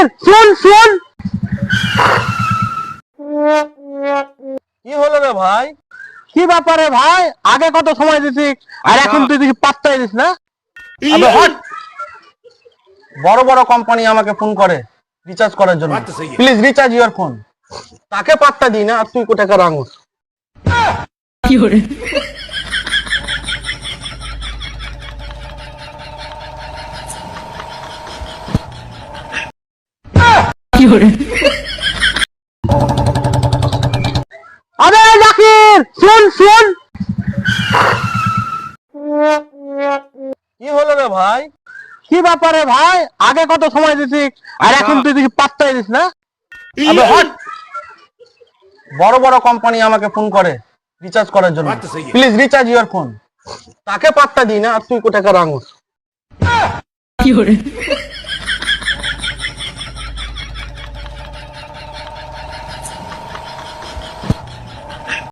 জাকির শুন শুন। কি হলো রে ভাই? কি ব্যাপারে ভাই? আগে কত সময় দিছি আর এখন তুই দেখি পাত্তাই দিস না। আবে হট! বড় বড় কোম্পানি আমাকে ফোন করে রিচার্জ করার জন্য। Please recharge your phone. তাকে পাত্তা দিই না আর তুই কোথাকার আঙুর। আবে জাকির শুন শুন। কি হলো রে ভাই? কি ব্যাপারে ভাই? আগে কত সময় দিছি আর এখন তুই দেখি পাত্তাই দিস না। আবে হট! বড় বড় কোম্পানি আমাকে ফোন করে রিচার্জ করার জন্য। Please recharge your phone. তাকে পাত্তা দিই না আর তুই কোথাকার আঙুর।